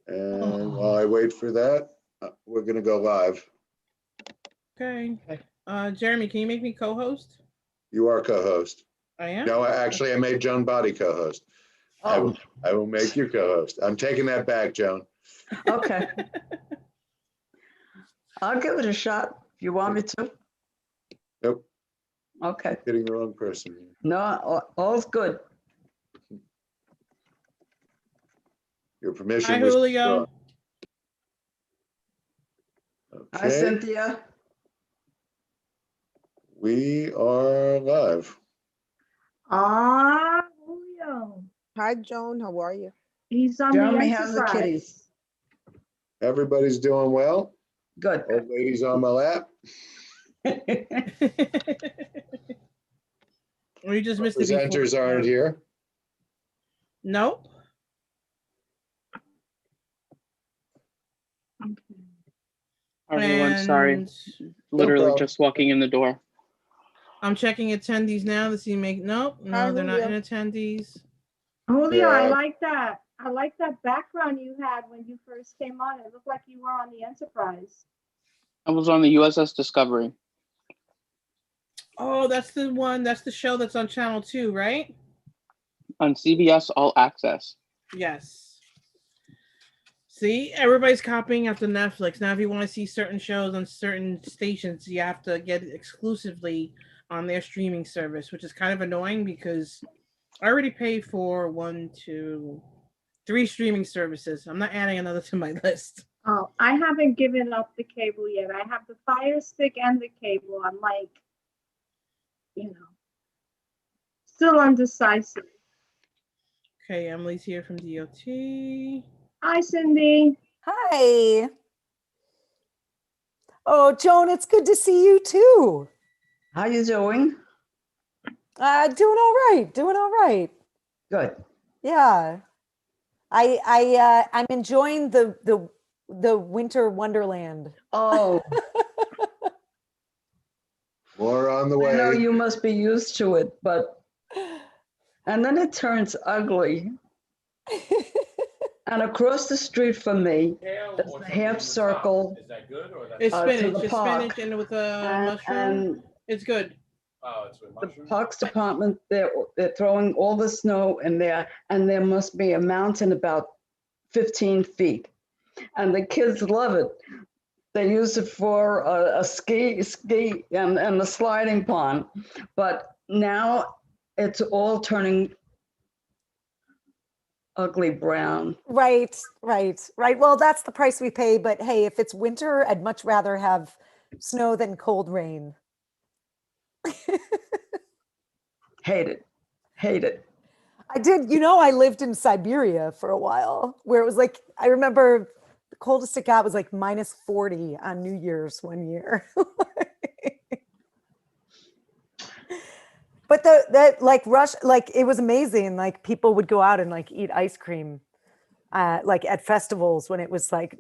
And while I wait for that, we're going to go live. Okay. Jeremy, can you make me co-host? You are co-host. I am? No, actually, I made Joan Body co-host. Oh, I will make you co-host. I'm taking that back, Joan. okay. I'll give it a shot if you want me to. Nope, Okay. hitting the wrong person. No, all's good. Your permission Hi, was Julio. withdrawn. Hi, Okay, Cynthia. we are live. Julio. Hi, Joan. How are you? He's on Jeremy the has the Enterprise. kitties. Everybody's doing well. Good. Old lady's on my lap. We just missed it before. Presenters aren't here. Nope. Everyone, sorry. And Literally problem. just walking in the door. I'm checking attendees now to see nope, no, Hi, they're not in Julio. attendees. Julio, I Yeah. like that. I like that background you had when you first came on. It looked like you were on the Enterprise. I was on the USS Discovery. Oh, that's the show that's on Channel 2, right? On CBS All Access. Yes. See, everybody's copying after Netflix. Now, if you want to see certain shows on certain stations, you have to get it exclusively on their streaming service, which is kind of annoying because I already pay for 1, 2, 3 streaming services. I'm not adding another to my list. Oh, I haven't given up the cable yet. I have the Fire Stick and the cable. I'm like, still undecisive. Okay, Emily's here from DOT. Hi, Cindy. Hi. Oh, Joan, it's good to see you too. How you doing? Doing all right. Good. Yeah. I'm enjoying the winter wonderland. Oh, More on the I know way. you must be used to it, and then it turns ugly. And across the street from me, there's a half circle. Is that good or It's To the spinach. It's park. spinach and with a And, mushroom. and It's good. Oh, it's with the mushrooms? Parks Department, they're throwing all the snow in there, and there must be a mountain about 15 feet. And the kids love it. They use it for a ski and a sliding pond. But now it's all turning ugly brown. Right. Well, that's the price we pay. But hey, if it's winter, I'd much rather have snow than cold rain. Hate it. I did, I lived in Siberia for a while where it was like, I remember the coldest it got was like minus 40 on New Year's one year. But that like Russia, like it was amazing. Like people would go out and like eat ice cream, like at festivals when it was like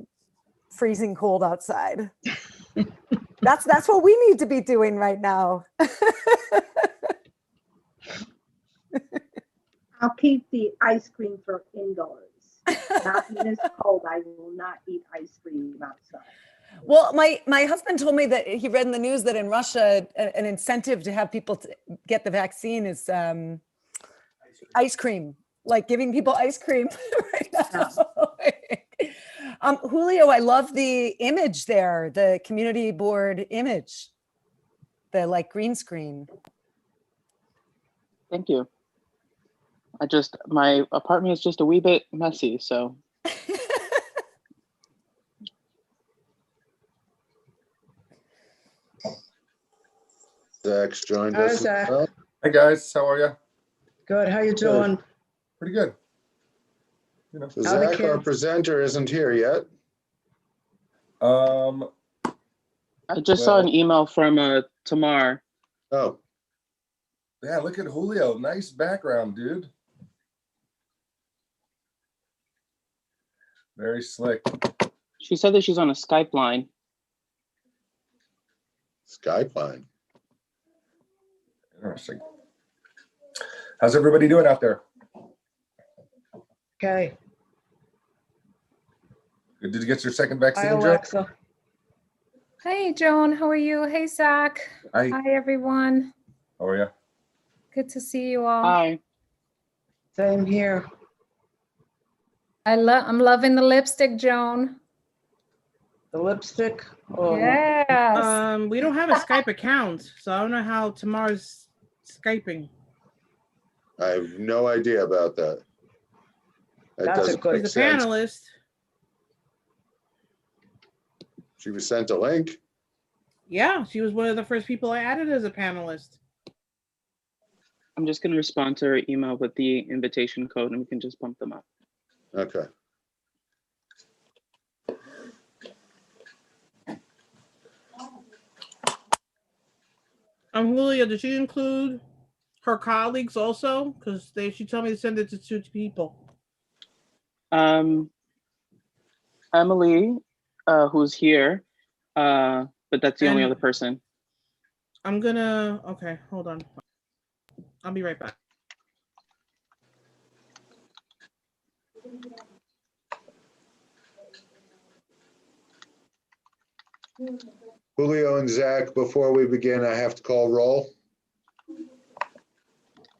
freezing cold outside. That's what we need to be doing right now. I'll keep the ice cream for indoors. Not in this cold. I will not eat ice cream outside. Well, my husband told me that he read in the news that in Russia, an incentive to have people get the vaccine is ice cream, like giving people ice cream right now. Julio, I love the image there, the community board image, the like green screen. Thank you. My apartment is just a wee bit messy, so. Zach's joined Hi, us. Zach. Well. Hey guys, how are you? Good. How you doing? Pretty good. So How the Zach, our kids? presenter, isn't here yet. I just saw an email from Tamar. Oh, Yeah, look at Julio. Nice background, dude. Very slick. She said that she's on a Skype line. Skyline. Interesting. How's everybody doing out there? Okay. Did you get your second Hi, vaccine, Joe? Alexa. Hey, Joan, how are you? Hey, Zach. Hi, Hi, everyone. how are you? Good to see you all. Hi. Same here. I'm loving the lipstick, Joan. The lipstick. Oh, Yes. We don't have a Skype account, so I don't know how Tamar's Skyping. I have no idea about that. That That's a doesn't good- make She's a sense. panelist. She was sent a link. Yeah, she was one of the first people I added as a panelist. I'm just going to respond to her email with the invitation code and we can just bump them up. Okay. Julia, did she include her colleagues also? Because she told me to send it to 2 people. Emily, who's here, but that's the only And- other person. Okay, hold on. I'll be right back. Julio and Zach, before we begin, I have to call roll.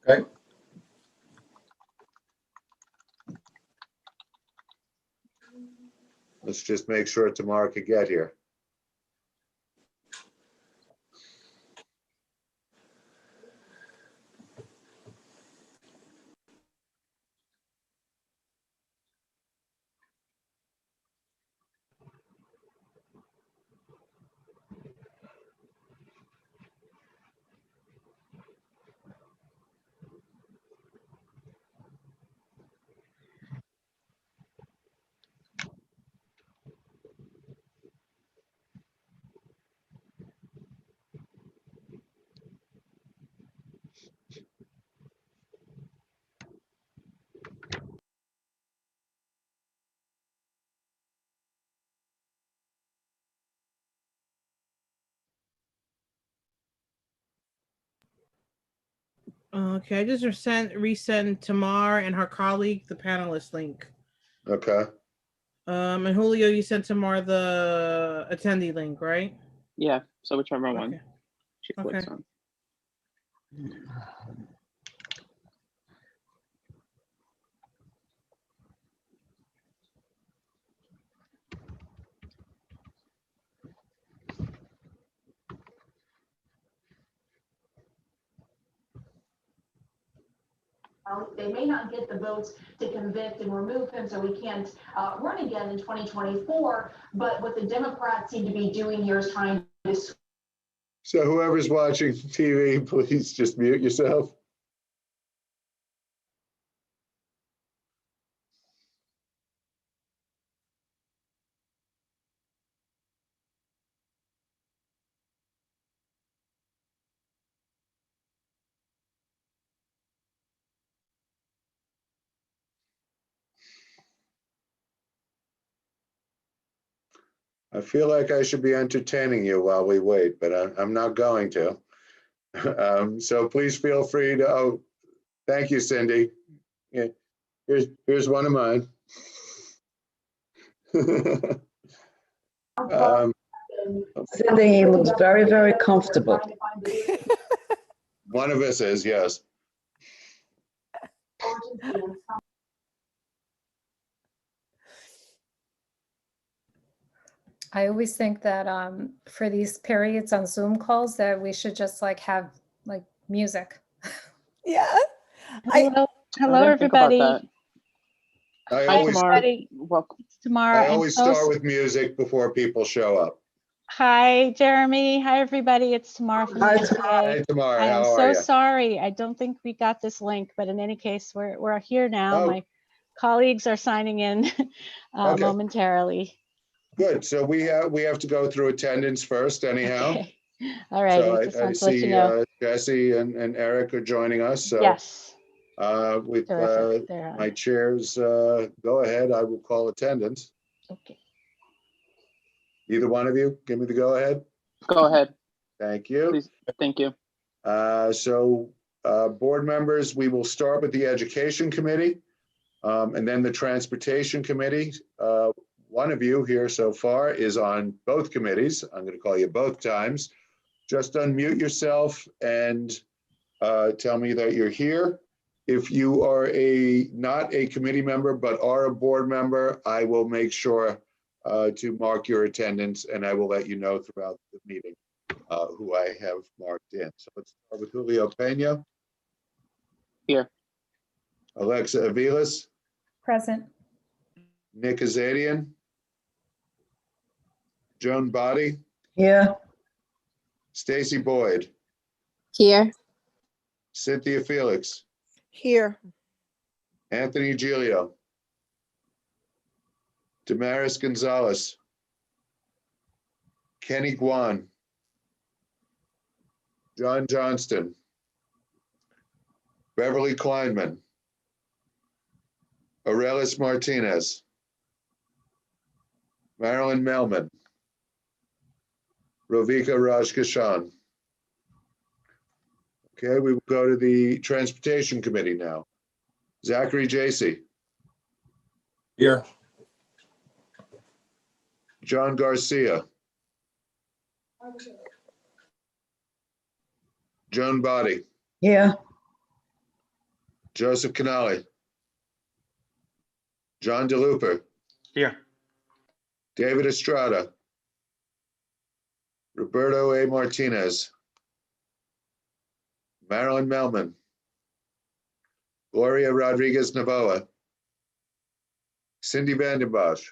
Okay. Let's just make sure Tamara could get here. Okay, I just resend Tamar and her colleague the panelist link. Okay. And Julio, you sent Tamar the attendee link, right? Yeah, so whichever one Okay. she clicks Okay. on. They may not get the votes to convict and remove him, so he can't run again in 2024. But what the Democrats seem to be doing here is trying to. So whoever's watching TV, please just mute yourself. I feel like I should be entertaining you while we wait, but I'm not going to. So please feel free to, oh, thank you, Cindy. Yeah, here's one of mine. Cindy, he looks very, very comfortable. One of us is, yes. I always think that for these periods on Zoom calls that we should just like have like music. Yeah. Hello, hello, I didn't think about everybody. that. I Hi, always, Tamar. Everybody, Welcome. it's Tamara. I I'm always so start with music before people show up. Hi, Jeremy. Hi, everybody. It's Tamara from Hi, the Hey, NTA. Tamara, I am how so are you? sorry. I don't think we got this link, but in any case, we're here now. Oh. My colleagues are signing in Okay. momentarily. Good. So we have to go through attendance first anyhow. Okay. All right. So I just I want to let you see know. Jesse and Eric are joining us. So Yes. with Terrific. They're on. my chairs, go ahead. I will call attendance. Okay. Either one of you, give me the go ahead. Go ahead, Thank you. please. Thank you. Board members, we will start with the Education Committee and then the Transportation Committee. Why one of you here so far is on both committees. I'm going to call you both times. Just unmute yourself and tell me that you're here. If you are not a committee member, but are a board member, I will make sure to mark your attendance, and I will let you know throughout the meeting who I have marked in. So let's start with Julio Pena. Here. Alexa Aviles. Present. Nick Azadian. Joan Body. Here. Stacy Boyd. Here. Cynthia Felix. Here. Anthony Giglio. Damaris Gonzalez. Kenny Guan. John Johnston. Beverly Kleinman. Aurelis Martinez. Marilyn Melman. Rovika Rajkishan. Okay, we will go to the Transportation Committee now. Zachary Jacy. Here. John Garcia. Joan Body. Here. Joseph Canali. John DeLuper. Here. David Estrada. Roberto A. Martinez. Marilyn Melman. Gloria Rodriguez Navoa. Cindy Vandenbosch.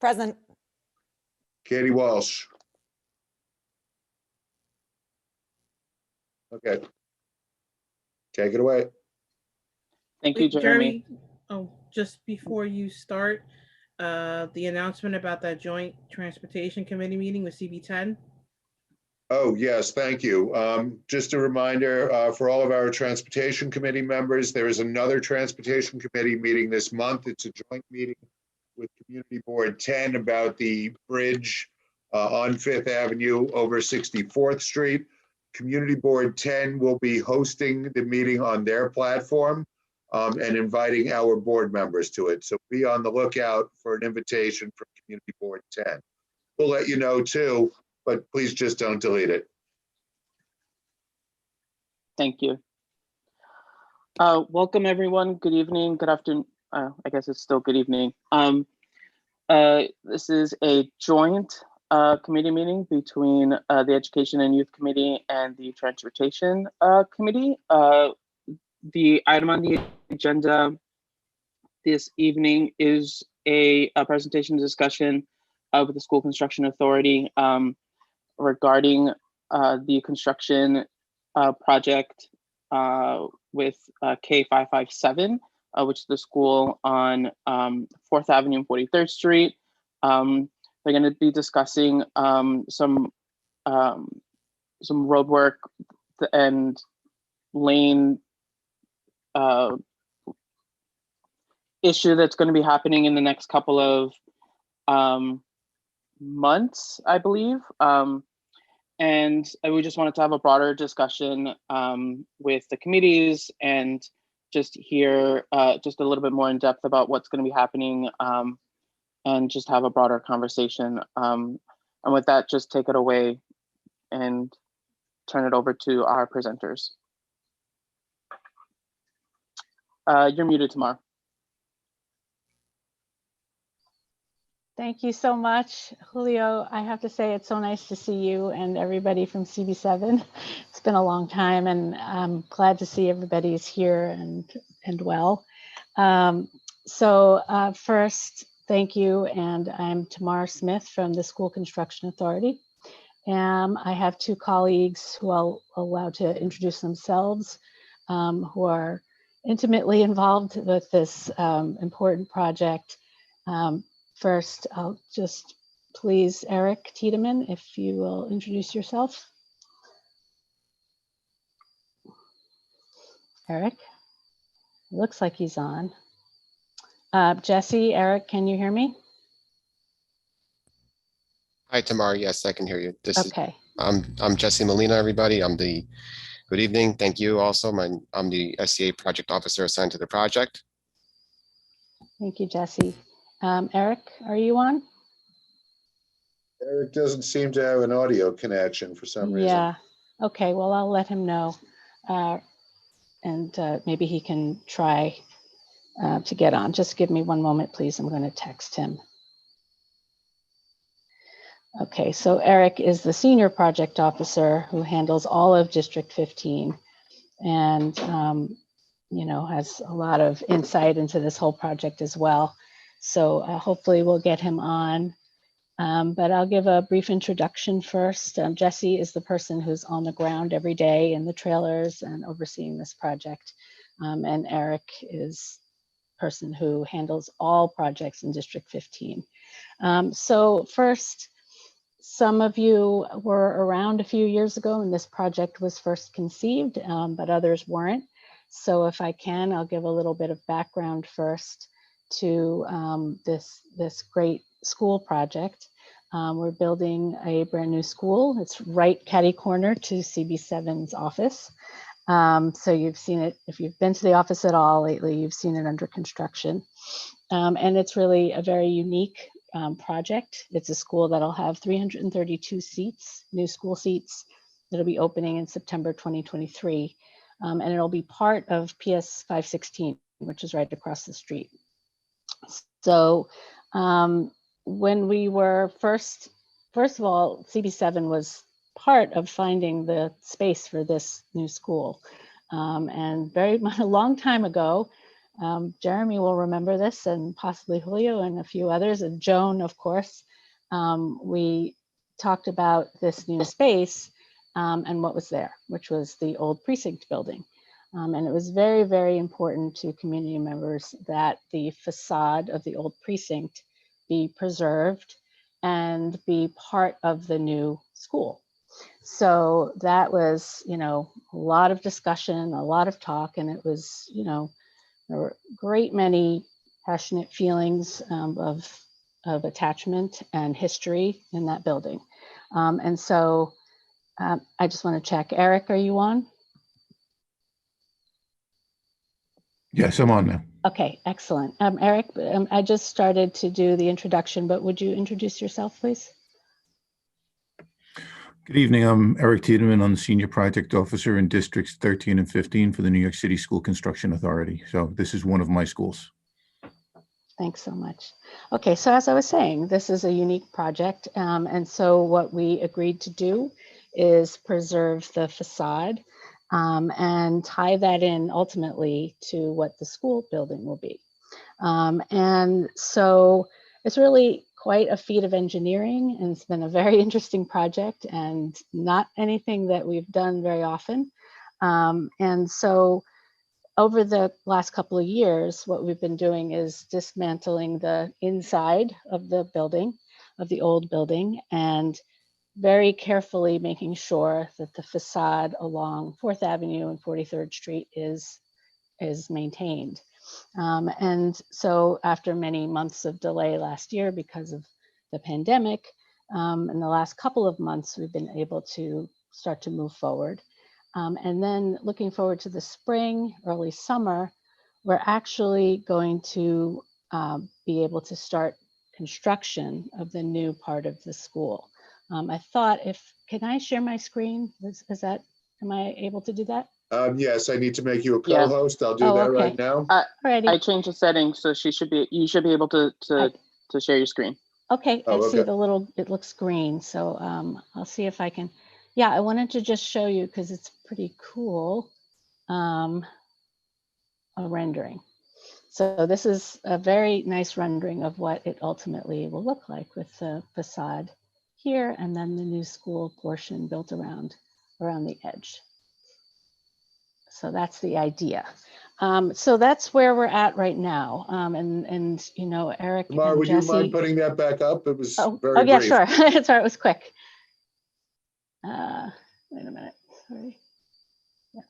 Present. Katie Walsh. Okay. Take it away. Thank you, Wait, Jeremy. Oh, just before you start, the announcement about that joint transportation committee meeting with CB10. Oh, yes, thank you. Just a reminder for all of our Transportation Committee members, there is another Transportation Committee meeting this month. It's a joint meeting with Community Board 10 about the bridge on Fifth Avenue over 64th Street. Community Board 10 will be hosting the meeting on their platform and inviting our board members to it. So be on the lookout for an invitation from Community Board 10. We'll let you know too, but please just don't delete it. Thank you. Welcome, everyone. Good evening, good afternoon. I guess it's still good evening. This is a joint committee meeting between the Education and Youth Committee and the Transportation Committee. The item on the agenda this evening is a presentation discussion with the School Construction Authority regarding the construction project with K557, which is the school on 4th Avenue and 43rd Street. They're going to be discussing some road work and lane issue that's going to be happening in the next couple of months, I believe. And we just wanted to have a broader discussion with the committees and just hear just a little bit more in depth about what's going to be happening and just have a broader conversation. And with that, just take it away and turn it over to our presenters. You're muted, Tamar. Thank you so much, Julio. I have to say it's so nice to see you and everybody from CB7. It's been a long time, and I'm glad to see everybody is here and well. First, thank you, and I'm Tamar Smith from the School Construction Authority. I have two colleagues who I'll allow to introduce themselves, who are intimately involved with this important project. First, I'll just please Eric Tiedemann, if you will introduce yourself. Eric, it looks like he's on. Jesse, Eric, can you hear me? Hi, Tamar. Yes, I can hear you. Okay. I'm Jesse Molina, everybody. Good evening. Thank you also. I'm the SCA project officer assigned to the project. Thank you, Jesse. Eric, are you on? Eric doesn't seem to have an audio connection for some reason. Yeah. Okay, well, I'll let him know. And maybe he can try to get on. Just give me one moment, please. I'm going to text him. Okay, so Eric is the senior project officer who handles all of District 15 and, you know, has a lot of insight into this whole project as well. So hopefully we'll get him on. But I'll give a brief introduction first. Jesse is the person who's on the ground every day in the trailers and overseeing this project. And Eric is the person who handles all projects in District 15. So first, some of you were around a few years ago when this project was first conceived, but others weren't. So if I can, I'll give a little bit of background first to this great school project. We're building a brand new school. It's right catty corner to CB7's office. So you've seen it, if you've been to the office at all lately, you've seen it under construction. And it's really a very unique project. It's a school that'll have 332 seats, new school seats. It'll be opening in September 2023. And it'll be part of PS 516, which is right across the street. So when we were first of all, CB7 was part of finding the space for this new school. And a long time ago, Jeremy will remember this, and possibly Julio and a few others, and Joan, of course. We talked about this new space and what was there, which was the old precinct building. And it was very, very important to community members that the facade of the old precinct be preserved and be part of the new school. So that was, you know, a lot of discussion, a lot of talk, and it was, you know, there were a great many passionate feelings of attachment and history in that building. And so I just want to check. Eric, are you on? Yes, I'm on now. Okay, excellent. Eric, I just started to do the introduction, but would you introduce yourself, please? Good evening. I'm Eric Tiedemann. I'm the Senior Project Officer in Districts 13 and 15 for the New York City School Construction Authority. So this is one of my schools. Thanks so much. Okay, so as I was saying, this is a unique project. And so what we agreed to do is preserve the facade and tie that in ultimately to what the school building will be. And so it's really quite a feat of engineering, and it's been a very interesting project and not anything that we've done very often. And so over the last couple of years, what we've been doing is dismantling the inside of the building, of the old building, and very carefully making sure that the facade along 4th Avenue and 43rd Street is maintained. And so after many months of delay last year because of the pandemic, in the last couple of months, we've been able to start to move forward. And then looking forward to the spring, early summer, we're actually going to be able to start construction of the new part of the school. I thought can I share my screen? Am I able to do that? Yes, I need to make you a co-host. I'll do that okay. right now. Alrighty. I changed the settings, so you should be able to share your screen. Okay, I see okay. the little, it looks green. So I'll see if I can. Yeah, I wanted to just show you because it's pretty cool, a rendering. So this is a very nice rendering of what it ultimately will look like with the facade here and then the new school portion built around the edge. So that's the idea. So that's where we're at right now. And you know, Eric Tamar, and would Jesse. you mind putting that back up? It was very Oh yeah, brief. sure. Sorry, it was quick. Wait a minute. Sorry. Yeah.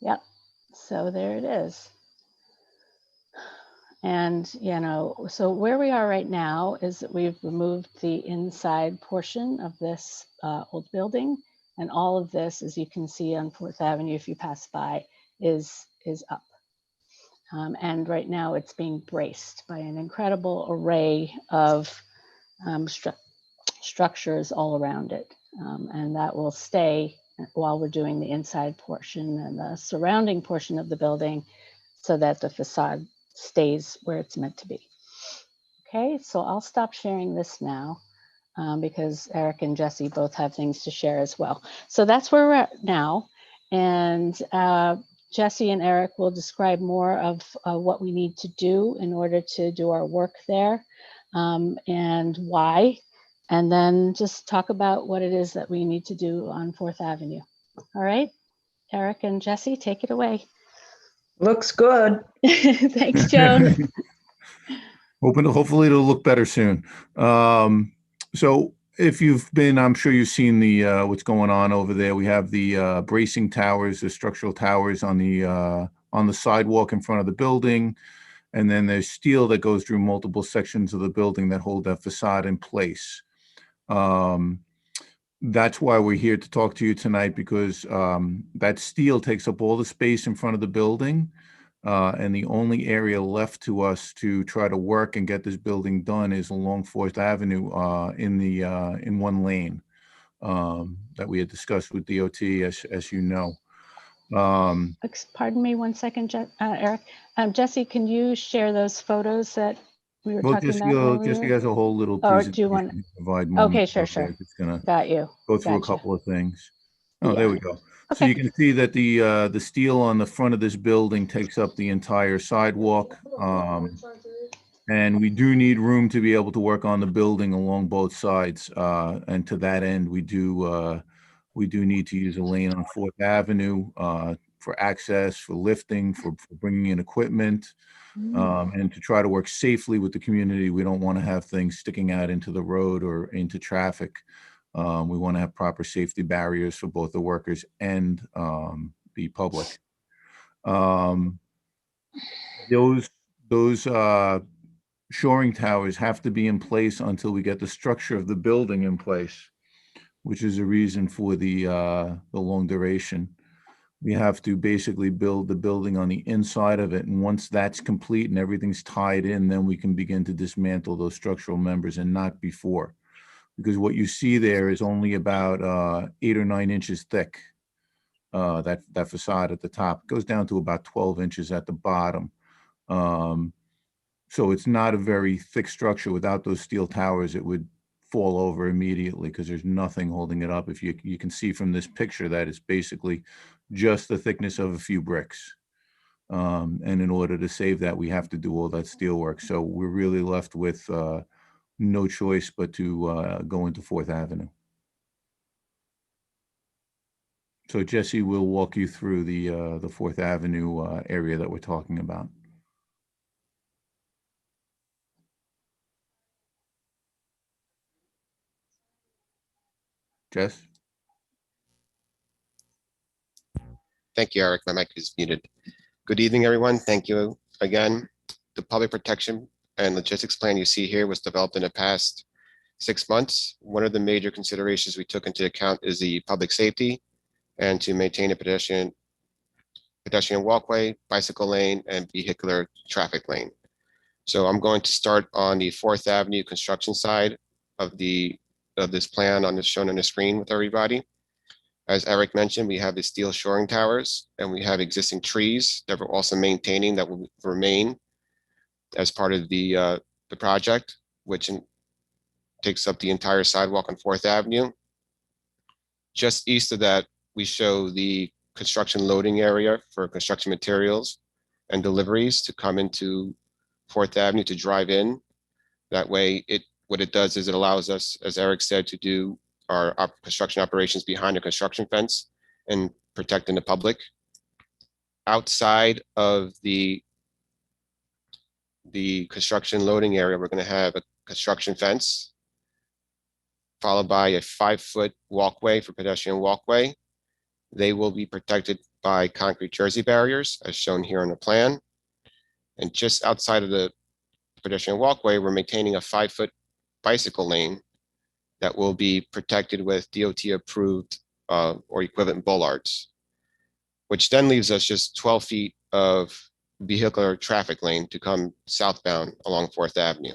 Yep. So there it is. And, you know, so where we are right now is that we've removed the inside portion of this old building. And all of this, as you can see on 4th Avenue, if you pass by, is up. And right now it's being braced by an incredible array of structures all around it. And that will stay while we're doing the inside portion and the surrounding portion of the building so that the facade stays where it's meant to be. Okay, so I'll stop sharing this now because Eric and Jesse both have things to share as well. So that's where we're at now. And Jesse and Eric will describe more of what we need to do in order to do our work there and why. And then just talk about what it is that we need to do on 4th Avenue. All right, Eric and Jesse, take it away. Looks good. Thanks, Joan. Hopefully it'll look better soon. So if you've been, I'm sure you've seen the what's going on over there. We have the bracing towers, the structural towers on the sidewalk in front of the building. And then there's steel that goes through multiple sections of the building that hold that facade in place. That's why we're here to talk to you tonight, because that steel takes up all the space in front of the building. And the only area left to us to try to work and get this building done is along 4th Avenue in one lane that we had discussed with DOT, as you know. Pardon me 1 second, Eric. Jesse, can you share those photos that we were talking about earlier? Jesse has a whole little Or presentation do you want to provide more. Okay, sure. It's gonna Got you. go through Gotcha. a couple of things. Oh, Yeah. there we go. Okay. So you can see that the steel on the front of this building takes up the entire sidewalk. And we do need room to be able to work on the building along both sides. And to that end, we do need to use a lane on 4th Avenue for access, for lifting, for bringing in equipment, and to try to work safely with the community. We don't want to have things sticking out into the road or into traffic. We want to have proper safety barriers for both the workers and the public. Those shoring towers have to be in place until we get the structure of the building in place, which is a reason for the long duration. We have to basically build the building on the inside of it. And once that's complete and everything's tied in, then we can begin to dismantle those structural members, and not before. Because what you see there is only about 8 or 9 inches thick. That facade at the top goes down to about 12 inches at the bottom. So it's not a very thick structure. Without those steel towers, it would fall over immediately because there's nothing holding it up. If you can see from this picture that it's basically just the thickness of a few bricks. And in order to save that, we have to do all that steel work. So we're really left with no choice but to go into 4th Avenue. So Jesse will walk you through the 4th Avenue area that we're talking about. Jess? Thank you, Eric. My mic is muted. Good evening, everyone. Thank you again. The public protection and logistics plan you see here was developed in the past 6 months. One of the major considerations we took into account is the public safety and to maintain a pedestrian walkway, bicycle lane, and vehicular traffic lane. So I'm going to start on the 4th Avenue construction side of this plan shown on the screen with everybody. As Eric mentioned, we have the steel shoring towers, and we have existing trees that we're also maintaining that will remain as part of the project, which takes up the entire sidewalk on 4th Avenue. Just east of that, we show the construction loading area for construction materials and deliveries to come into 4th Avenue to drive in. That way, what it does is it allows us, as Eric said, to do our construction operations behind a construction fence and protecting the public. Outside of the construction loading area, we're going to have a construction fence followed by a 5-foot walkway for pedestrian walkway. They will be protected by concrete jersey barriers as shown here on the plan. And just outside of the pedestrian walkway, we're maintaining a 5-foot bicycle lane that will be protected with DOT approved or equivalent bollards, which then leaves us just 12 feet of vehicular traffic lane to come southbound along 4th Avenue.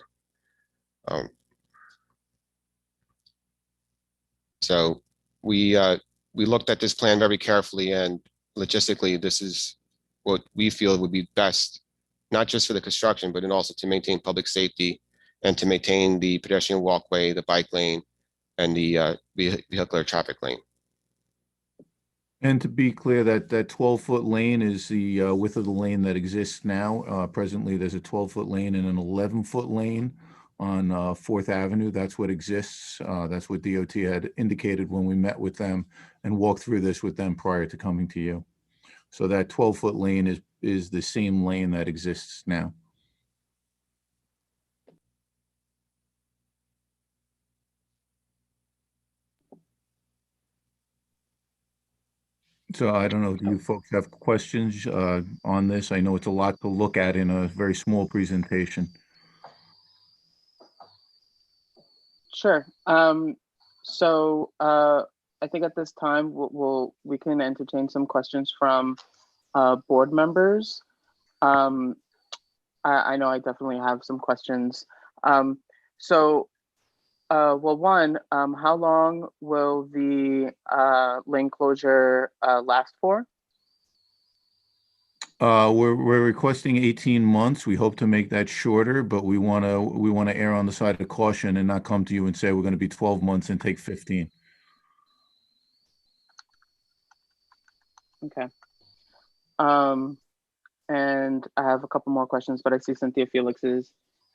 So we looked at this plan very carefully, and logistically, this is what we feel would be best, not just for the construction, but then also to maintain public safety and to maintain the pedestrian walkway, the bike lane, and the vehicular traffic lane. And to be clear, that 12-foot lane is the width of the lane that exists now. Presently, there's a 12-foot lane and an 11-foot lane on 4th Avenue. That's what exists. That's what DOT had indicated when we met with them and walked through this with them prior to coming to you. So that 12-foot lane is the same lane that exists now. So I don't know, do you folks have questions on this? I know it's a lot to look at in a very small presentation. Sure. So I think at this time we can entertain some questions from board members. I know I definitely have some questions. Well, one, how long will the lane closure last for? We're requesting 18 months. We hope to make that shorter, but we want to err on the side of caution and not come to you and say we're going to be 12 months and take 15. Okay. And I have a couple more questions, but I see Cynthia Felix's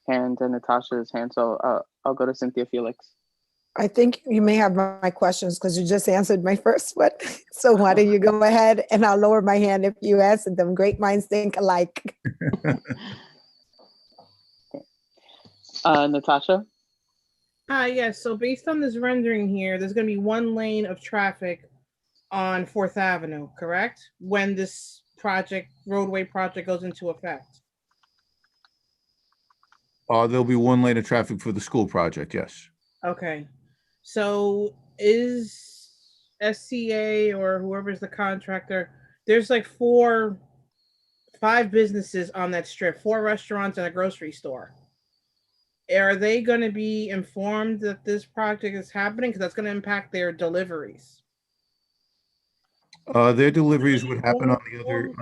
hand and Natasha's hand, so I'll go to Cynthia Felix. I think you may have my questions because you just answered my first one. So why don't you go ahead and I'll lower my hand if you answered them. Great minds think alike. Natasha? Yes, so based on this rendering here, there's going to be one lane of traffic on 4th Avenue, correct? When this roadway project goes into effect. There'll be one lane of traffic for the school project, yes. Okay. So is SCA or whoever's the contractor, there's like 5 businesses on that strip, 4 restaurants and a grocery store. Are they going to be informed that this project is happening? Because that's going to impact their deliveries. Their deliveries would happen on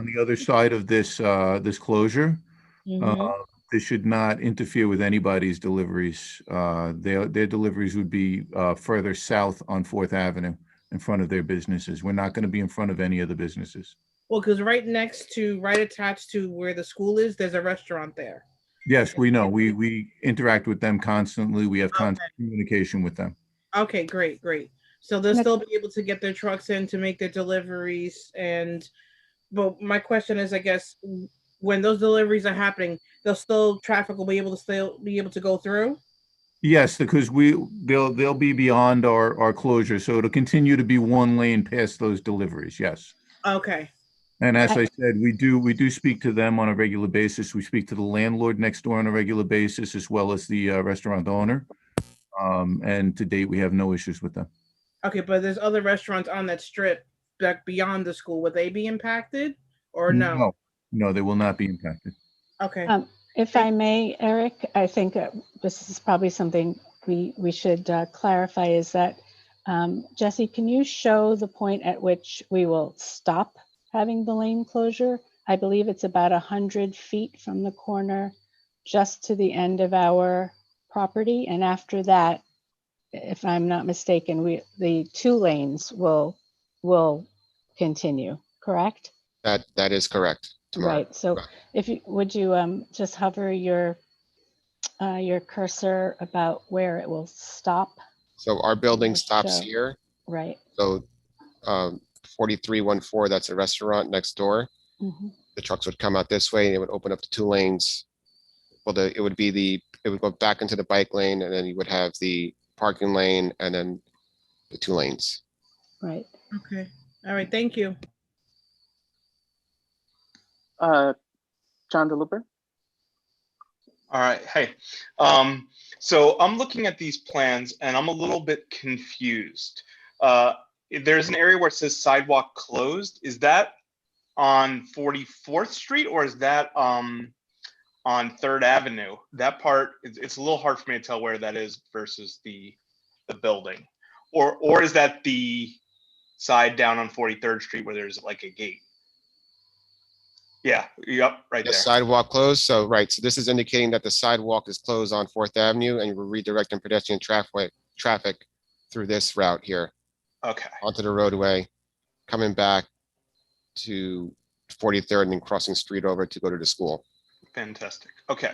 the other side of this this closure. This should not interfere with anybody's deliveries. Their deliveries would be further south on 4th Avenue in front of their businesses. We're not going to be in front of any of the businesses. Well, because right attached to where the school is, there's a restaurant there. Yes, we know. We interact with them constantly. We have constant communication with them. Okay, great. So they'll still be able to get their trucks in to make their deliveries. But my question is, I guess, when those deliveries are happening, traffic will be able to go through? Yes, because they'll be beyond our closure. So it'll continue to be one lane past those deliveries. Yes. Okay. And as I said, we do speak to them on a regular basis. We speak to the landlord next door on a regular basis, as well as the restaurant owner. And to date, we have no issues with them. Okay, but there's other restaurants on that strip back beyond the school. Would they be impacted or no? No, they will not be impacted. Okay. If I may, Eric, I think this is probably something we should clarify is that, Jesse, can you show the point at which we will stop having the lane closure? I believe it's about 100 feet from the corner just to the end of our property. And after that, if I'm not mistaken, the 2 lanes will continue, correct? That is correct. Tomorrow. Right. So if you would you just hover your cursor about where it will stop? So our building stops here. Right. So 4314, that's a restaurant next door. The trucks would come out this way and it would open up the 2 lanes. Well, it would go back into the bike lane, and then you would have the parking lane and then the 2 lanes. Right. Okay. All right. Thank you. John DeLuper. All right. Hey. So I'm looking at these plans and I'm a little bit confused. There's an area where it says sidewalk closed. Is that on 44th Street, or is that on 3rd Avenue? That part, it's a little hard for me to tell where that is versus the building. Or is that the side down on 43rd Street where there's like a gate? Yeah, yep, right The there. sidewalk closed, so right, so this is indicating that the sidewalk is closed on 4th Avenue and we're redirecting pedestrian traffic through this route here Okay, onto the roadway, coming back to 43rd and then crossing street over to go to the school. fantastic. Okay.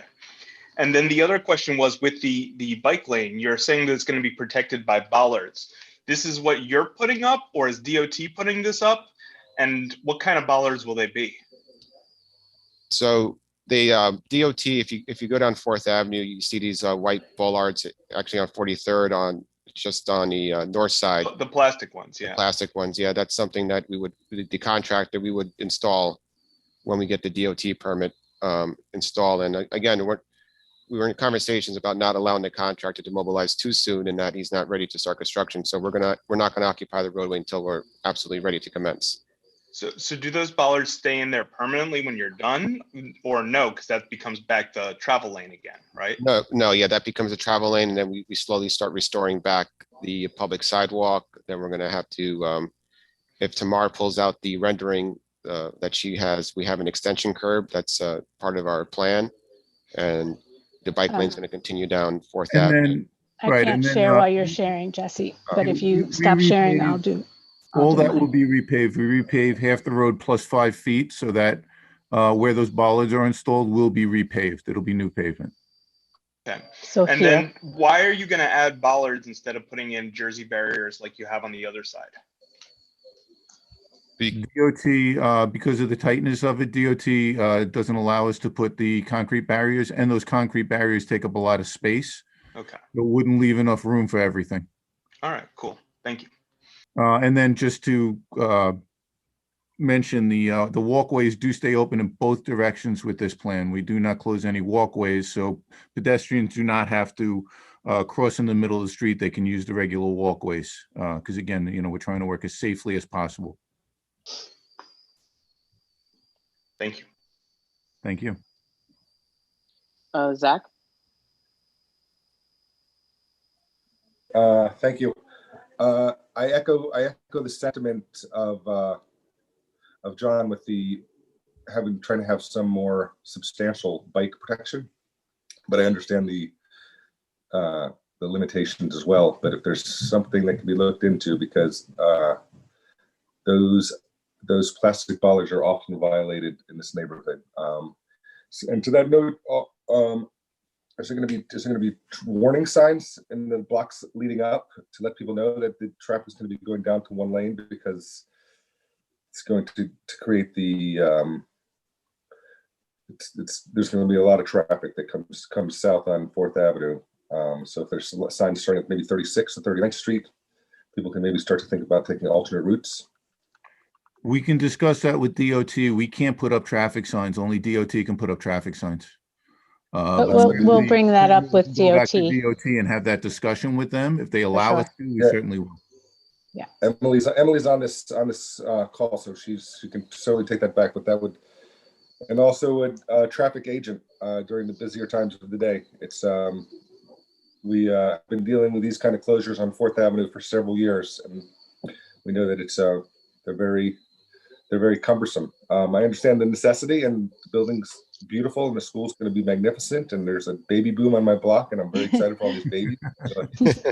And then the other question was with the bike lane, you're saying that it's going to be protected by bollards. This is what you're putting up, or is DOT putting this up? And what kind of bollards will they be? So the DOT, if you go down 4th Avenue, you see these white bollards actually on 43rd on just on the north side. The plastic ones, The yeah. plastic ones, yeah, that's something that we would, the contractor, we would install when we get the DOT permit installed. And again, we were in conversations about not allowing the contractor to mobilize too soon and that he's not ready to start construction. So we're not gonna occupy the roadway until we're absolutely ready to commence. So do those bollards stay in there permanently when you're done, or no? Because that becomes back the travel lane again, right? No, yeah, that becomes a travel lane and then we slowly start restoring back the public sidewalk. Then we're gonna have to, if Tamar pulls out the rendering that she has, we have an extension curb. That's part of our plan. And the bike lane's gonna continue down 4th And Avenue. then, I right, can't and then, share while you're sharing, Jesse, but if you we stop sharing, I'll repave do. all that mine. will be repaved. We repave half the road plus 5 feet so that where those bollards are installed will be repaved. It'll be new pavement. Okay. So And here, then why are you going to add bollards instead of putting in Jersey barriers like you have on the other side? DOT, because of the tightness of it, DOT doesn't allow us to put the concrete barriers, and those concrete barriers take up a lot of space. Okay. It wouldn't leave enough room for everything. All right, cool. Thank you. And then just to mention, the walkways do stay open in both directions with this plan. We do not close any walkways, so pedestrians do not have to cross in the middle of the street. They can use the regular walkways, because again, we're trying to work as safely as possible. Thank you. Thank you. Zach? Thank you. I echo the sentiment of John with trying to have some more substantial bike protection, but I understand the limitations as well. But if there's something that can be looked into, because those plastic bollards are often violated in this neighborhood. And to that note, is there going to be warning signs in the blocks leading up to let people know that the traffic is going to be going down to one lane, because it's going to create the there's going to be a lot of traffic that comes south on 4th Avenue. So if there's signs starting at maybe 36th or 39th Street, people can maybe start to think about taking alternate routes. We can discuss that with DOT. We can't put up traffic signs. Only DOT can put up traffic signs. But we'll bring that up with Go back DOT. to DOT and have that discussion with them. If they allow us to, we Yeah. certainly will. Yeah. Emily's on this call, so she can certainly take that back. But that would, and also a traffic agent during the busier times of the day. It's we been dealing with these kind of closures on 4th Avenue for several years, and we know that it's they're very cumbersome. I understand the necessity, and the building's beautiful, and the school's going to be magnificent, and there's a baby boom on my block, and I'm very excited for all these babies to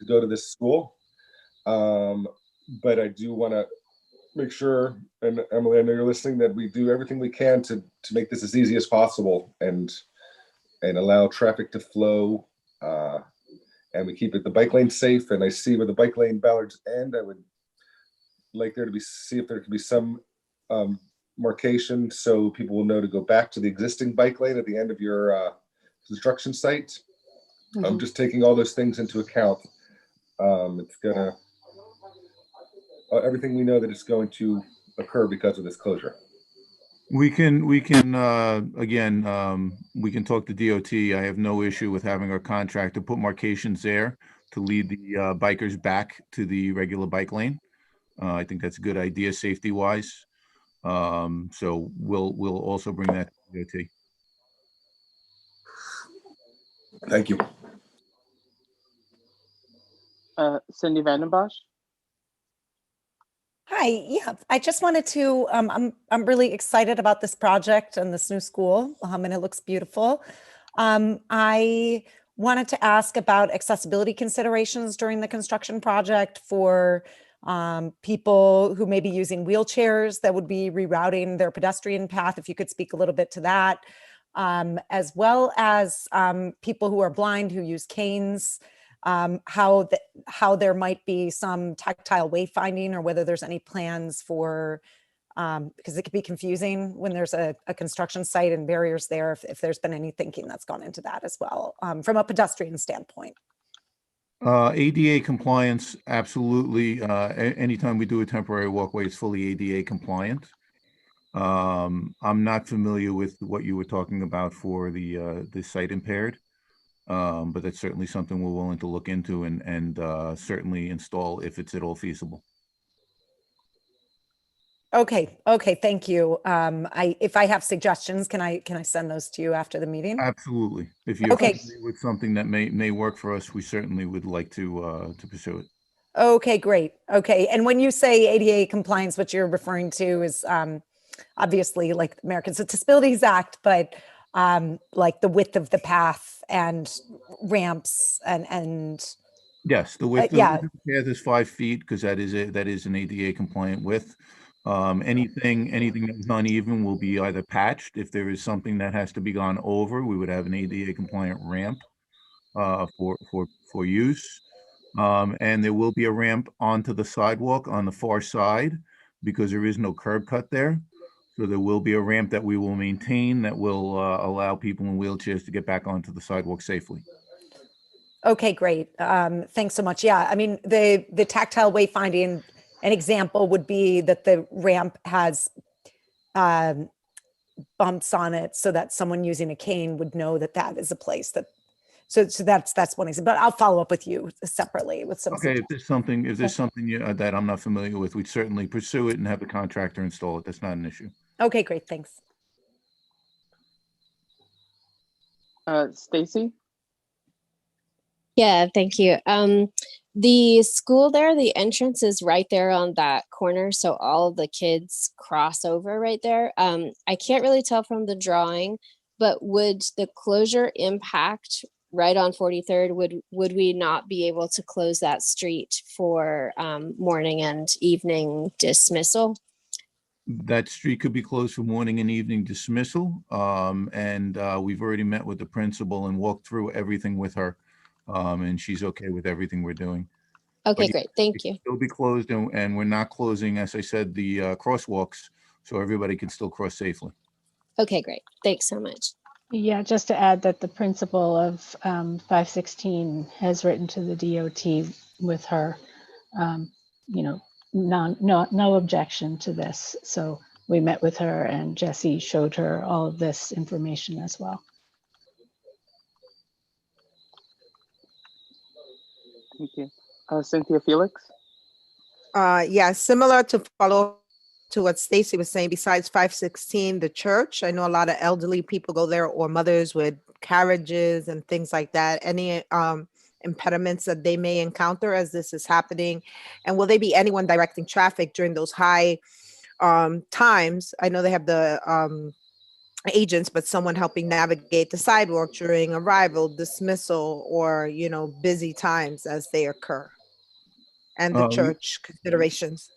go to this school. But I do want to make sure, and Emily, I know you're listening, that we do everything we can to make this as easy as possible and allow traffic to flow, and we keep the bike lane safe. And I see where the bike lane bollards end. I would like there to be, see if there could be some markation so people will know to go back to the existing bike lane at the end of your construction site. I'm just taking all those things into account. It's gonna, everything we know that it's going to occur because of this closure. We can again, we can talk to DOT. I have no issue with having our contractor put markations there to lead the bikers back to the regular bike lane. I think that's a good idea, safety wise. So we'll also bring that to DOT. Thank you. Cindy Vandenbosch. Hi, yeah, I just wanted to, I'm really excited about this project and this new school, and it looks beautiful. I wanted to ask about accessibility considerations during the construction project for people who may be using wheelchairs that would be rerouting their pedestrian path, if you could speak a little bit to that, as well as people who are blind who use canes. How there might be some tactile wayfinding, or whether there's any plans for, because it could be confusing when there's a construction site and barriers there, if there's been any thinking that's gone into that as well, from a pedestrian standpoint. ADA compliance, absolutely. Anytime we do a temporary walkway, it's fully ADA compliant. I'm not familiar with what you were talking about for the sight impaired. But that's certainly something we're willing to look into and certainly install if it's at all feasible. Okay, thank you. If I have suggestions, can I send those to you after the meeting? Absolutely. If you're Okay. familiar with something that may work for us, we certainly would like to pursue it. Okay, great. Okay, and when you say ADA compliance, what you're referring to is obviously like the Americans with Disabilities Act, but like the width of the path and ramps and Yes, the width yeah. of the path is 5 feet because that is an ADA compliant width. Anything that's uneven will be either patched. If there is something that has to be gone over, we would have an ADA compliant ramp for use. And there will be a ramp onto the sidewalk on the far side because there is no curb cut there. So there will be a ramp that we will maintain that will allow people in wheelchairs to get back onto the sidewalk safely. Okay, great. Thanks so much. Yeah, I mean, the tactile wayfinding, an example would be that the ramp has bumps on it so that someone using a cane would know that that is a place that, so that's one example, but I'll follow up with you separately with some. Okay, if there's something that I'm not familiar with, we'd certainly pursue it and have the contractor install it. That's not an issue. Okay, great, thanks. Stacy? Yeah, thank you. The school there, the entrance is right there on that corner, so all of the kids cross over right there. I can't really tell from the drawing, but would the closure impact right on 43rd? Would we not be able to close that street for morning and evening dismissal? That street could be closed for morning and evening dismissal. And we've already met with the principal and walked through everything with her. And she's okay with everything we're doing. Okay, But great. Thank you. It'll be closed and we're not closing, as I said, the crosswalks, so everybody can still cross safely. Okay, great. Thanks so much. Yeah, just to add that the principal of 516 has written to the DOT with her, you know, no objection to this. So we met with her and Jesse showed her all of this information as well. Thank you. Cynthia Felix? Yeah, similar to follow to what Stacy was saying, besides 516, the church, I know a lot of elderly people go there or mothers with carriages and things like that. Any impediments that they may encounter as this is happening? And will there be anyone directing traffic during those high times? I know they have the agents, but someone helping navigate the sidewalk during arrival, dismissal, or, you know, busy times as they occur. And the church considerations.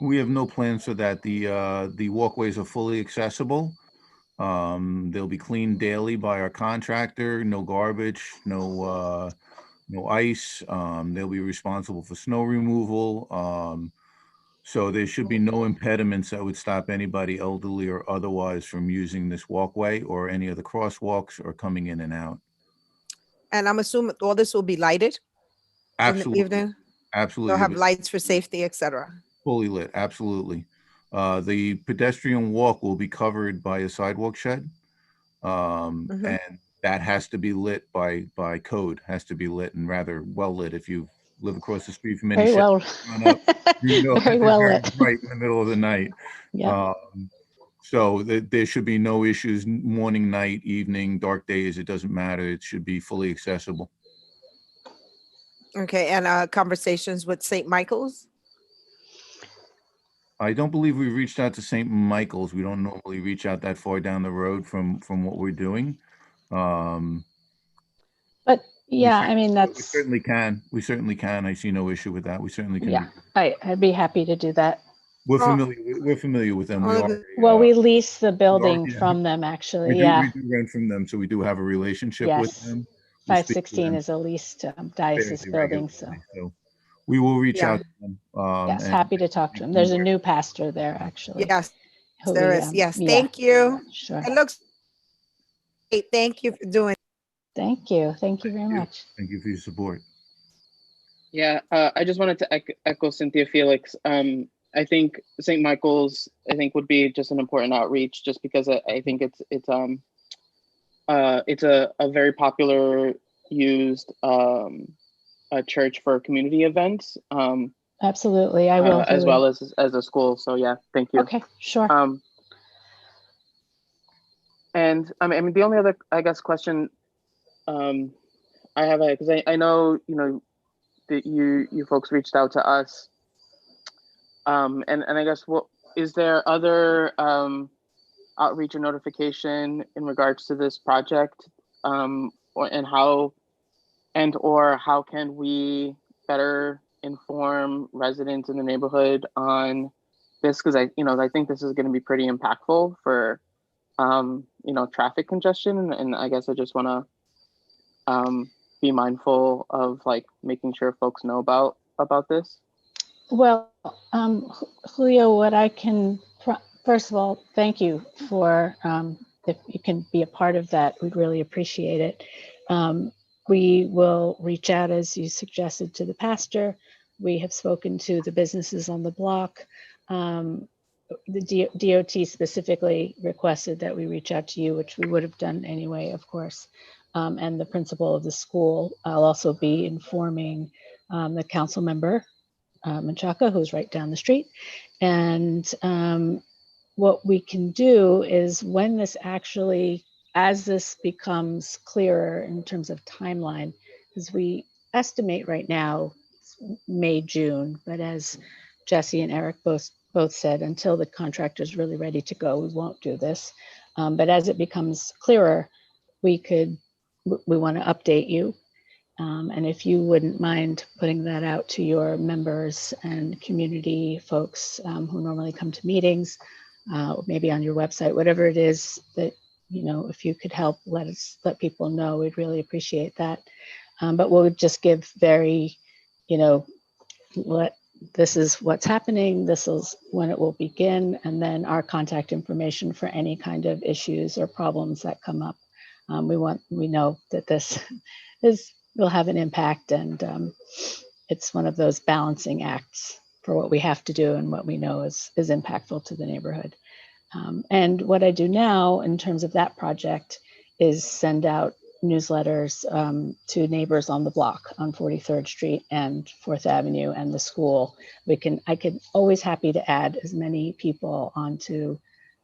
We have no plans for that. The walkways are fully accessible. They'll be cleaned daily by our contractor, no garbage, no ice. They'll be responsible for snow removal. So there should be no impediments that would stop anybody elderly or otherwise from using this walkway or any of the crosswalks or coming in and out. And I'm assuming all this will be lighted Absolutely. in the evening? Absolutely. They'll have lights for safety, etc. Fully lit, absolutely. The pedestrian walk will be covered by a sidewalk shed. And that has to be lit by code, has to be lit and rather well lit if you've live across the street from any Very well. run up, you know, Very they're well very lit. bright in the middle of the night. Yeah. So there should be no issues, morning, night, evening, dark days, it doesn't matter. It should be fully accessible. Okay, and conversations with St. Michael's? I don't believe we reached out to St. Michael's. We don't normally reach out that far down the road from what we're doing. But yeah, I mean, We that's, certainly can. We certainly can. I see no issue with that. We certainly can. yeah, I'd be happy to do that. We're familiar with them. We are. Well, we lease the building yeah. from them, actually. We Yeah. do rent from them, so we do have a relationship with Yes. them. We speak to 516 them is a leased diocese fairly building, so regularly, so we will reach Yeah. out to them. yes, and- happy to talk to him. There's a new pastor there, actually. Yes, who there we, is. Yes, yeah, thank you. Sure. It looks great. Thank you for doing. Thank you. Thank you very much. Thank you for your support. Yeah, I just wanted to echo Cynthia Felix. I think St. Michael's, I think, would be just an important outreach, just because I think it's a very popular used a church for community events. Absolutely, I will. As Julie. well as a school. So yeah, thank you. Okay, sure. And I mean, the only other, I guess, question I have, because I know, you know, that you folks reached out to us. And I guess, what is there other outreach or notification in regards to this project, or how can we better inform residents in the neighborhood on this? Because I think this is going to be pretty impactful for traffic congestion, and I guess I just want to be mindful of like making sure folks know about this. Well, Julio, what I can, first of all, thank you for, if you can be a part of that, we'd really appreciate it. We will reach out, as you suggested, to the pastor. We have spoken to the businesses on the block. The DOT specifically requested that we reach out to you, which we would have done anyway, of course. And the principal of the school. I'll also be informing the council member, Menchaca, who's right down the street. And what we can do is, when this actually, as this becomes clearer in terms of timeline, because we estimate right now May, June, but as Jesse and Eric both said, until the contractor is really ready to go, we won't do this. But as it becomes clearer, we want to update you. And if you wouldn't mind putting that out to your members and community folks who normally come to meetings, maybe on your website, whatever it is that, if you could help let people know, we'd really appreciate that. But we'll just give very, this is what's happening, this is when it will begin, and then our contact information for any kind of issues or problems that come up. We know that this will have an impact, and it's one of those balancing acts for what we have to do and what we know is impactful to the neighborhood. And what I do now in terms of that project is send out newsletters to neighbors on the block on 43rd Street and 4th Avenue and the school. I could always happy to add as many people onto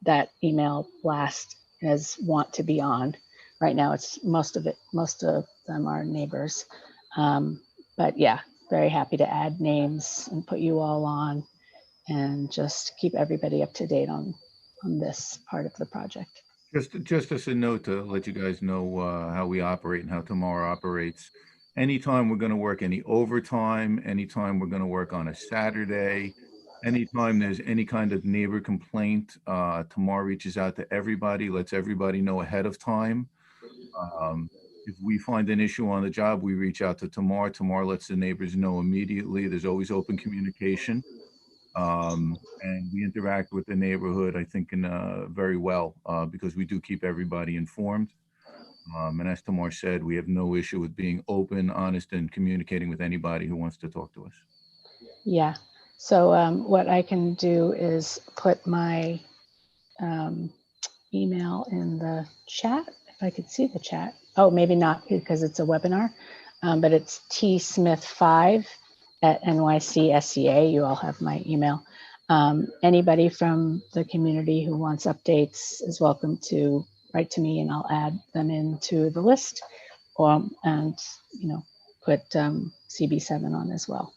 that email blast as want to be on. Right now, it's most of them are neighbors. But yeah, very happy to add names and put you all on and just keep everybody up to date on this part of the project. Just as a note to let you guys know how we operate and how Tomorrow operates. Anytime we're going to work any overtime, anytime we're going to work on a Saturday, anytime there's any kind of neighbor complaint, Tomorrow reaches out to everybody, lets everybody know ahead of time. If we find an issue on the job, we reach out to Tamar. Tamar lets the neighbors know immediately. There's always open communication. And we interact with the neighborhood, I think, very well, because we do keep everybody informed. And as Tamar said, we have no issue with being open, honest, and communicating with anybody who wants to talk to us. Yeah. So what I can do is put my email in the chat, if I could see the chat. Oh, maybe not, because it's a webinar, but it's tsmith5 NYCSCA. You all have my email. Anybody from the community who wants updates is welcome to write to me, and I'll add them into the list, and put CB7 on as well.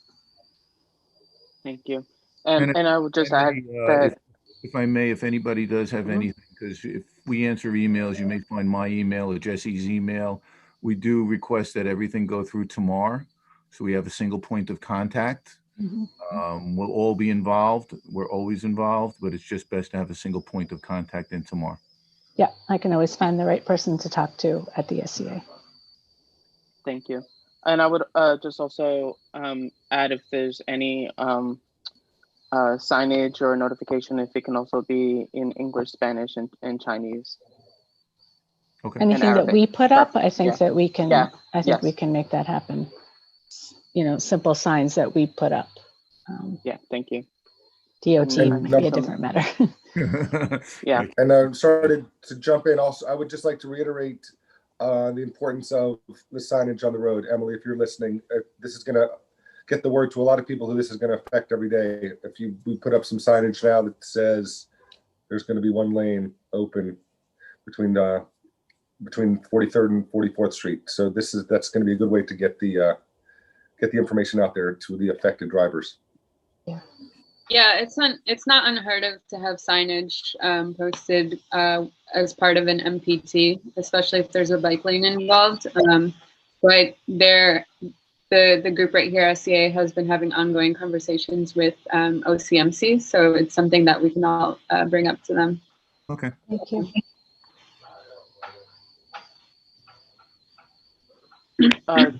Thank you. And I would just add that if I may, if anybody does have anything, because if we answer emails, you may find my email or Jesse's email. We do request that everything go through Tamar, so we have a single point of contact. We'll all be involved. We're always involved, but it's just best to have a single point of contact in Tamar. Yeah, I can always find the right person to talk to at the SCA. Thank you. And I would just also add if there's any signage or notification, if it can also be in English, Spanish, and Chinese. Okay. Anything that we put up, I think that we can. Yeah. I think we can make that happen. Simple signs that we put up. Yeah. Thank you. DOT might be a different matter. Yeah. And I'm sorry to jump in. Also, I would just like to reiterate the importance of the signage on the road. Emily, if you're listening, this is going to get the word to a lot of people who this is going to affect every day. If we put up some signage now that says there's going to be one lane open between 43rd and 44th Street. So that's going to be a good way to get the information out there to the affected drivers. Yeah, it's not unheard of to have signage posted as part of an MPT, especially if there's a bike lane involved. But the group right here, SCA, has been having ongoing conversations with OCMC, so it's something that we can all bring up to them. Okay. Thank you.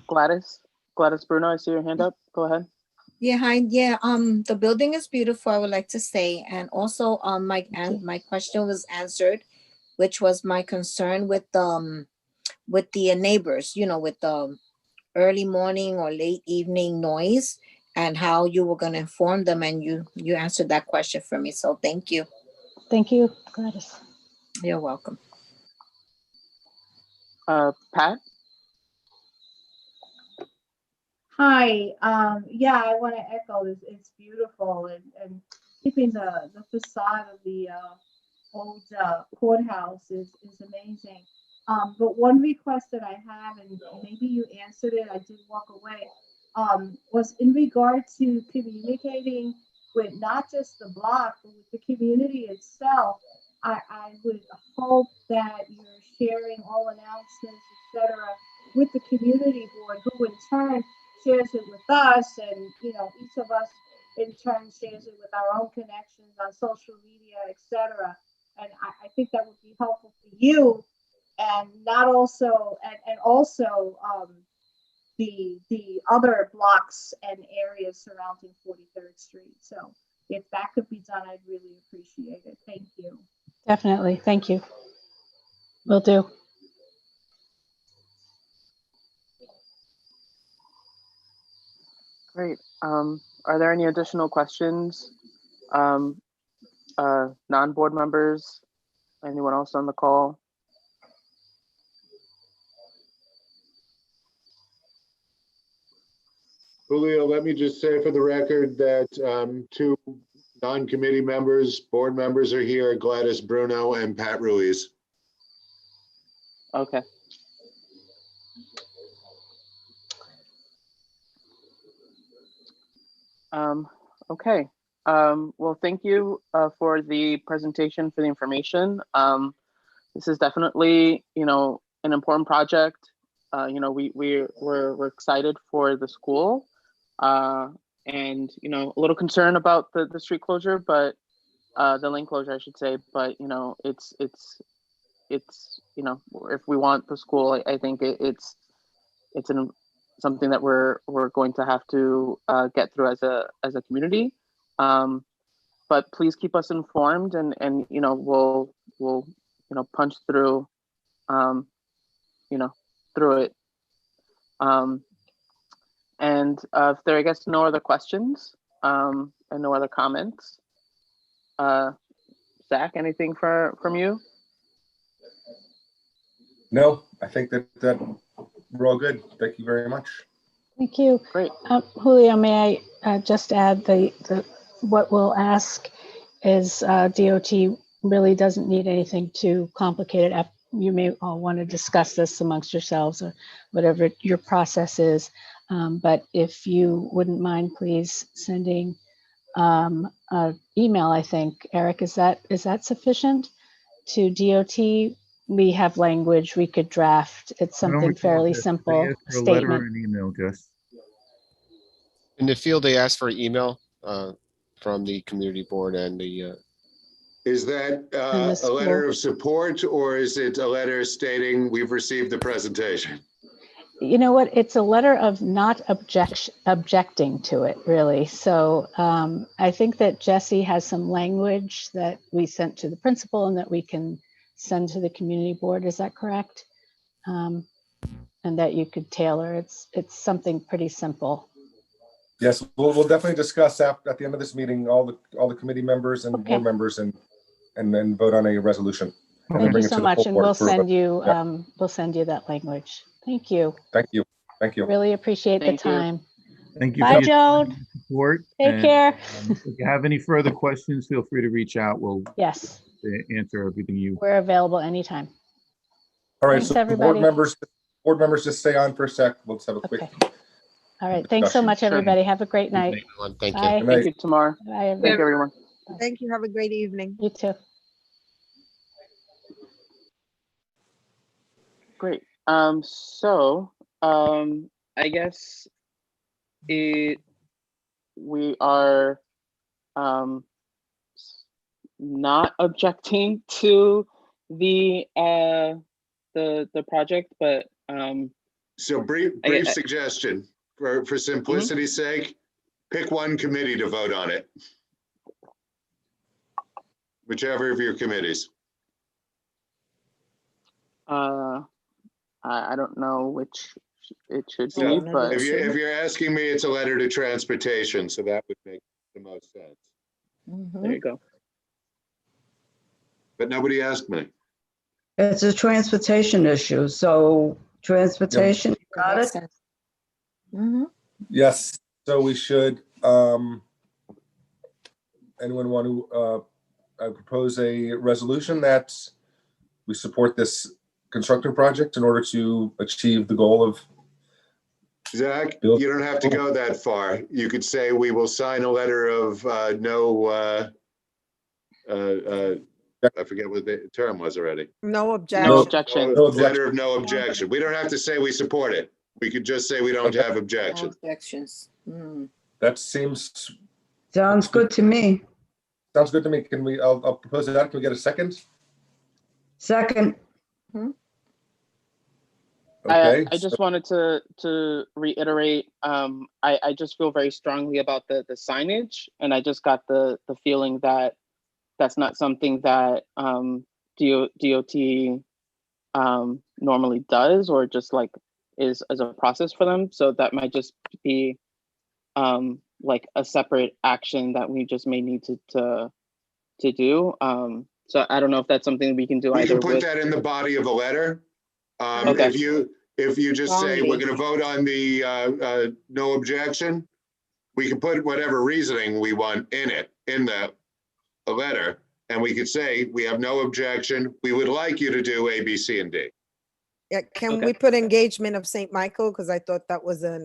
Gladys Bruno, I see your hand up. Go ahead. Yeah, hi. Yeah, the building is beautiful, I would like to say. And also my question was answered, which was my concern with the neighbors, with the early morning or late evening noise, and how you were going to inform them, and you answered that question for me. So thank you. Thank you, Gladys. You're welcome. Pat? Hi, yeah, I want to echo this. It's beautiful, and keeping the facade of the old courthouse is amazing. But one request that I have, and maybe you answered it, I did walk away, was in regard to communicating with not just the block, but with the community itself. I would hope that you're sharing all announcements, etc., with the community board, who in turn shares it with us, and each of us in turn shares it with our own connections on social media, etc. And I think that would be helpful for you, and not also and also the other blocks and areas surrounding 43rd Street. So if that could be done, I'd really appreciate it. Thank you. Definitely. Thank you. Will do. Great. Are there any additional questions? Non-board members? Anyone else on the call? Julio, let me just say for the record that two non-committee members, board members are here, Gladys Bruno and Pat Ruiz. Okay. Okay. Well, thank you for the presentation, for the information. This is definitely, an important project. We're excited for the school, and a little concerned about the street closure, but the lane closure, I should say. But it's if we want the school, I think it's something that we're going to have to get through as a community. But please keep us informed, and we'll punch through through it. And if there, I guess, no other questions and no other comments, Zach, anything from you? No, I think that we're all good. Thank you very much. Thank you. Great. Julio, may I just add what we'll ask is DOT really doesn't need anything too complicated. You may all want to discuss this amongst yourselves or whatever your process is. But if you wouldn't mind, please sending an email, I think. Eric, is that sufficient to DOT? We have language we could draft. It's I don't something recall fairly this. They simple asked for a letter statement. or an email, Jess. In the field, they asked for an email from the community board and the. Is that the a letter school. of support, or is it a letter stating we've received the presentation? You know what? It's a letter of not objecting to it, really. So I think that Jesse has some language that we sent to the principal and that we can send to the community board. Is that correct? And that you could tailor. It's something pretty simple. Yes, we'll definitely discuss at the end of this meeting, all the committee members and board members and then vote on a resolution. And then Thank bring you it to so the much, full and board we'll for a vote. send you Yeah. we'll send you that language. Thank you. Thank you. Thank you. Really appreciate the Thank you. time. Thank you. Bye, for your Joan. support. Take and, care. If you have any further questions, feel free to reach out. We'll Yes, answer everything you. we're available anytime. All right, Thanks, so the everybody. board members just stay on for a sec. We'll just have a quick. All right. Thanks so much, Sure. everybody. Have a great night. Everyone, thank you. Bye. Good night. Thank you, Tamar. Bye, everybody. Thank you, everyone. Thank you. Have a great evening. You too. Great. So I guess we are not objecting to the project, but So brief suggestion for simplicity's sake, pick one committee to vote on it. Whichever of your committees. I don't know which it should So be, but if you're asking me, it's a letter to transportation, so that would make the most sense. there you go. But nobody asked me. It's a transportation issue, so transportation, got it? Mm-hmm. Yes, so we should, anyone want to propose a resolution that we support this construction project in order to achieve the goal of. Zach, you don't have to go that far. You could say we will sign a letter of I forget what the term was already. No objection. No objection. No objection. Letter of no objection. We don't have to say we support it. We could just say we don't have objection. Objections. Mm. That seems, Sounds good to me. sounds good to me. Can we, I'll propose that. Can we get a second? Second, Okay. I just wanted to reiterate, I just feel very strongly about the signage, and I just got the feeling that that's not something that DOT normally does, or just like is as a process for them. So that might just be like a separate action that we just may need to do. So I don't know if that's something we can do We either can put with. that in the body of a letter. Okay. If you just say we're going to vote on the no objection, we can put whatever reasoning we want in it, in the letter. And we could say, we have no objection. We would like you to do A, B, C, and D. Yeah, can Okay. we put engagement of St. Michael? Because I thought that was a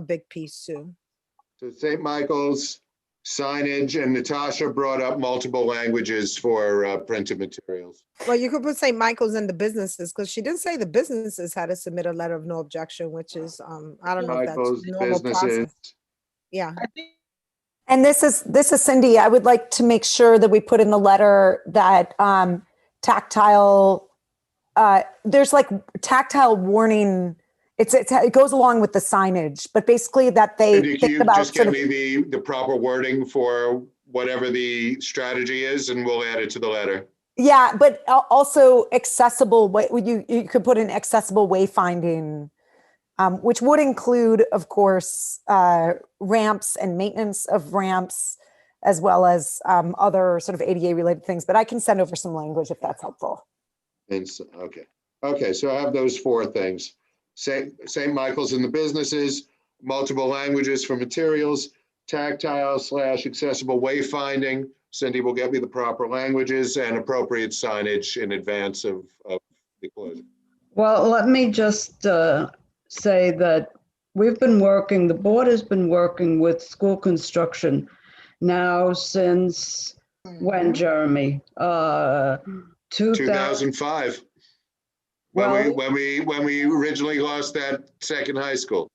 big piece too. So St. Michael's signage, and Natasha brought up multiple languages for printed materials. Well, you could put St. Michael's and the businesses, because she did say the businesses had to submit a letter of no objection, which is, I don't know if Michael's, that's normal businesses. process. Yeah. And this is Cindy. I would like to make sure that we put in the letter that tactile, there's like tactile warning. It goes along with the signage, but basically that they And think you about just sort give of, me the proper wording for whatever the strategy is, and we'll add it to the letter. yeah, but also accessible. You could put in accessible wayfinding, which would include, of course, ramps and maintenance of ramps, as well as other sort of ADA related things. But I can send over some language if that's helpful. And so, okay, so I have those four things. St. Michael's in the businesses, multiple languages for materials, tactile/accessible wayfinding. Cindy will get me the proper languages and appropriate signage in advance of the closure. Well, let me just say that the board has been working with school construction now since when, Jeremy? 2005. Well- When we originally lost that second high school.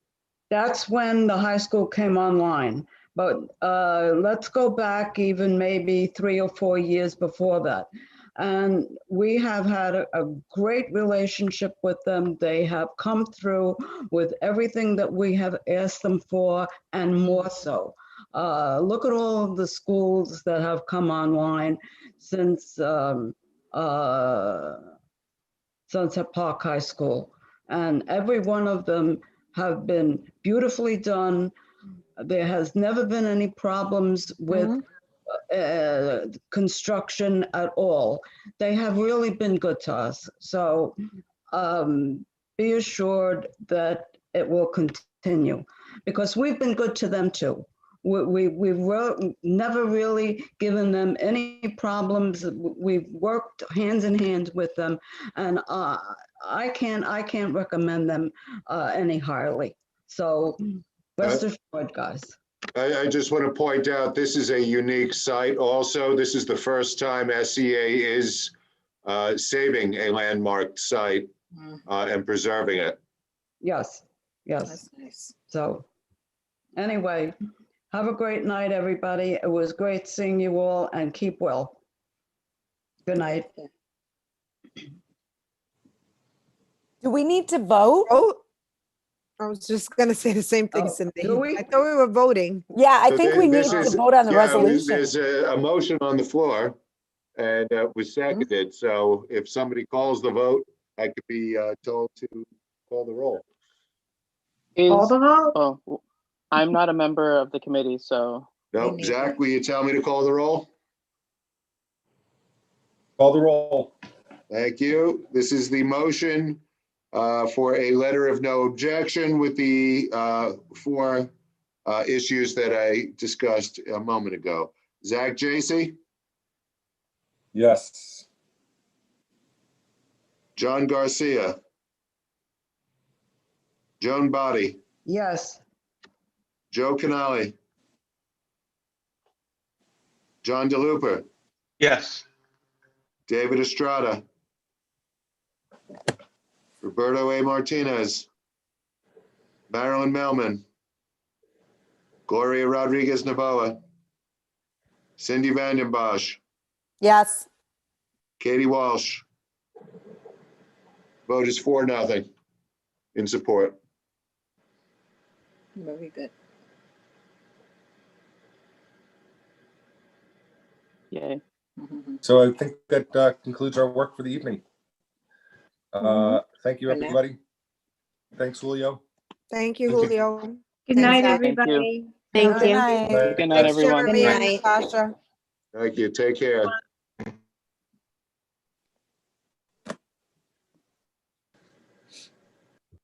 That's when the high school came online. But let's go back even maybe 3 or 4 years before that. And we have had a great relationship with them. They have come through with everything that we have asked them for and more so. Look at all of the schools that have come online since Sunset Park High School. And every one of them have been beautifully done. There has never been any problems with construction at all. They have really been good to us. So be assured that it will continue because we've been good to them too. We've never really given them any problems. We've worked hands in hand with them, and I can't recommend them any highly. So rest assured, guys. I just want to point out, this is a unique site also. This is the first time SEA is saving a landmarked site and preserving it. Yes, yes. That's nice. So anyway, have a great night, everybody. It was great seeing you all and keep well. Good night. Do we need to vote? Oh, I was just gonna say the same thing, Oh, Cindy. do we? I thought we were voting. Yeah, I So think we need this to is- vote on the yeah, resolution. There's a motion on the floor and was seconded. So if somebody calls the vote, I could be told to call the roll. Call the vote. Oh, I'm not a member of the committee, so. No, neither. Zach, will you tell me to call the roll? Call the roll. Thank you. This is the motion for a letter of no objection with the four issues that I discussed a moment ago. Zach Jacy, Yes. John Garcia, Joan Body, Yes, Joe Canali, John DeLuper, Yes. David Estrada, Roberto A. Martinez, Marilyn Melman, Gloria Rodriguez Naboa, Cindy Vanden Bosch, Yes. Katie Walsh. Vote is 4-0 in support. Very good. Yay. So I think that concludes our work for the evening. Thank you, For now. everybody. Thanks, Julio. Thank you, Thank you. Julio. Good Thanks, night, Zach. everybody. Thank Good you. night. Good night, Thanks, everyone. Jeremy Good and night. Natasha. Thank you. Take care.